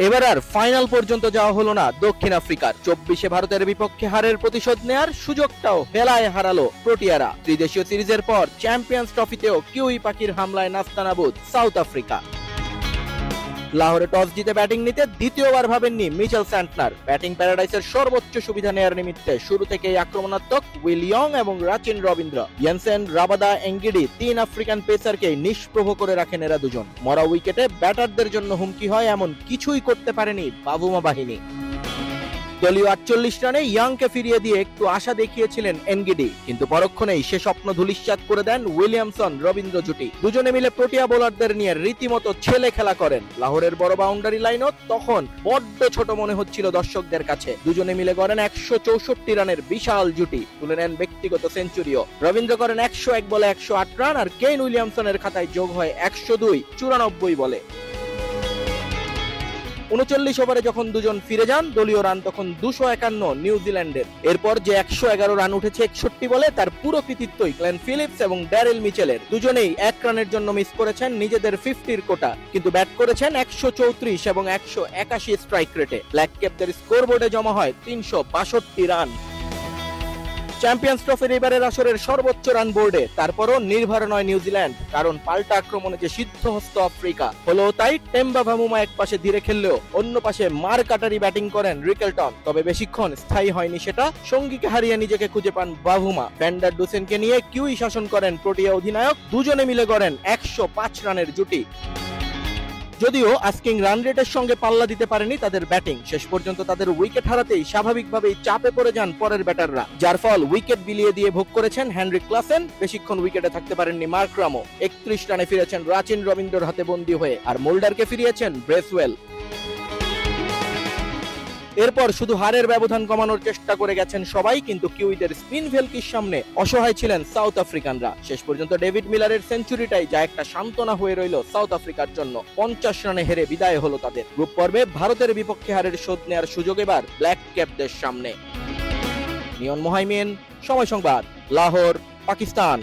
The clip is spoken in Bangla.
এবার আর ফাইনাল পর্যন্ত যাওয়া হলো না দক্ষিণ আফ্রিকার। 24-এ ভারতের বিপক্ষে হারের প্রতিশোধ নেয়ার সুযোগটাও হেলায় হারালো প্রোটিয়ারা। ত্রিদেশীয় সিরিজের পর চ্যাম্পিয়ন্স ট্রফিতেও কিউই পাখির হামলায় নাস্তানাবুদ সাউথ আফ্রিকা। লাহোরে টস জিতে ব্যাটিং নিতে দ্বিতীয়বার ভাবেননি মিচেল স্যান্টনার। ব্যাটিং প্যারাডাইসের সর্বোচ্চ সুবিধা নেয়ার নিমিত্তে শুরু থেকেই আক্রমণাত্মক উইল ইয়ং এবং Rachin Ravindra, Jansen, Rabada, Ngidi 3 African পেসারকে নিষ্প্রভ করে রাখেন এরা দুজন। মরা উইকেটে ব্যাটারদের জন্য হুমকি হয় এমন কিছুই করতে পারেনি বাভুমা বাহিনী। দলীয় 48 রানে ইয়াংকে ফিরিয়ে দিয়ে একটু আশা দেখিয়েছিলেন এনগিডি, কিন্তু পরক্ষণেই সে স্বপ্ন ধূলিসাৎ করে দেন উইলিয়ামসন রবীন্দ্র জুটি। দুজনে মিলে প্রোটিয়া বোলারদের নিয়ে রীতিমতো ছেলে খেলা করেন। লাহোরের বড় বাউন্ডারি লাইনও তখন বড্ড ছোট মনে হচ্ছিল দর্শকদের কাছে। দুজনে মিলে করেন 164 রানের বিশাল জুটি, তুলে নেন ব্যক্তিগত সেঞ্চুরিও। রবীন্দ্র করেন 101 বলে 108 রান, আর কেইন উইলিয়ামসনের খাতায় যোগ হয় 102 94 বলে। 39 ওভারে যখন দুজন ফিরে যান, দলীয় রান তখন 251 নিউজিল্যান্ডের। এরপর যে 111 রান উঠেছে 61 বলে, তার পুরো কৃতিত্বই গ্লেন ফিলিপস এবং ড্যারেল মিচেলের। দুজনেই 1 রানের জন্য মিস করেছেন নিজেদের 50-র কোটা, কিন্তু ব্যাট করেছেন 134 এবং 181 স্ট্রাইক রেটে। ব্ল্যাক ক্যাপদের স্কোরবোর্ডে জমা হয় 362 রান। চ্যাম্পিয়ন্স ট্রফির এবারের আসরের সর্বোচ্চ রান বোর্ডে তারপরও নির্ভর নয় নিউজিল্যান্ড, কারণ পাল্টা আক্রমণে যে সিদ্ধহস্ত আফ্রিকা হলো তাই টেম্বা ভামুমা এক পাশে ধীরে খেললেও অন্য পাশে মার কাটারি ব্যাটিং করেন রিকেলটন। তবে বেশিক্ষণ স্থায়ী হয়নি সেটা। সঙ্গীকে হারিয়ে নিজেকে খুঁজে পান বাভুমা। ভ্যান্ডার ডুসেনকে নিয়ে কিউই শাসন করেন প্রোটিয়া অধিনায়ক। দুজনে মিলে গড়েন 105 রানের জুটি। যদিও আস্কিং রান রেটের সঙ্গে পাল্লা দিতে পারেনি তাদের ব্যাটিং। শেষ পর্যন্ত তাদের উইকেট হারাতেই স্বাভাবিকভাবেই চাপে পড়ে যান পরের ব্যাটাররা, যার ফল উইকেট বিলিয়ে দিয়ে ভোগ করেছেন হেনরিক ক্লাসেন। বেশিক্ষণ উইকেটে থাকতে পারেননি মার্ক রামো। 31 রানে ফিরেছেন রাচিন রবীন্দ্রর হাতে বন্দী হয়ে, আর মোল্ডারকে ফিরিয়েছেন ব্রেসওয়েল। এরপর শুধু হারের ব্যবধান কমানোর চেষ্টা করে গেছেন সবাই, কিন্তু কিউইদের স্পিন ভেলকির সামনে অসহায় ছিলেন সাউথ আফ্রিকানরা। শেষ পর্যন্ত ডেভিড মিলারের সেঞ্চুরিটাই যা একটা সান্ত্বনা হয়ে রইল সাউথ আফ্রিকার জন্য। 50 রানে হেরে বিদায় হলো তাদের। গ্রুপ পর্বে ভারতের বিপক্ষে হারের শোধ নেওয়ার সুযোগ এবার ব্ল্যাক ক্যাপদের সামনে। নিয়ন মোহাইমিন, সময় সংবাদ, লাহোর, পাকিস্তান।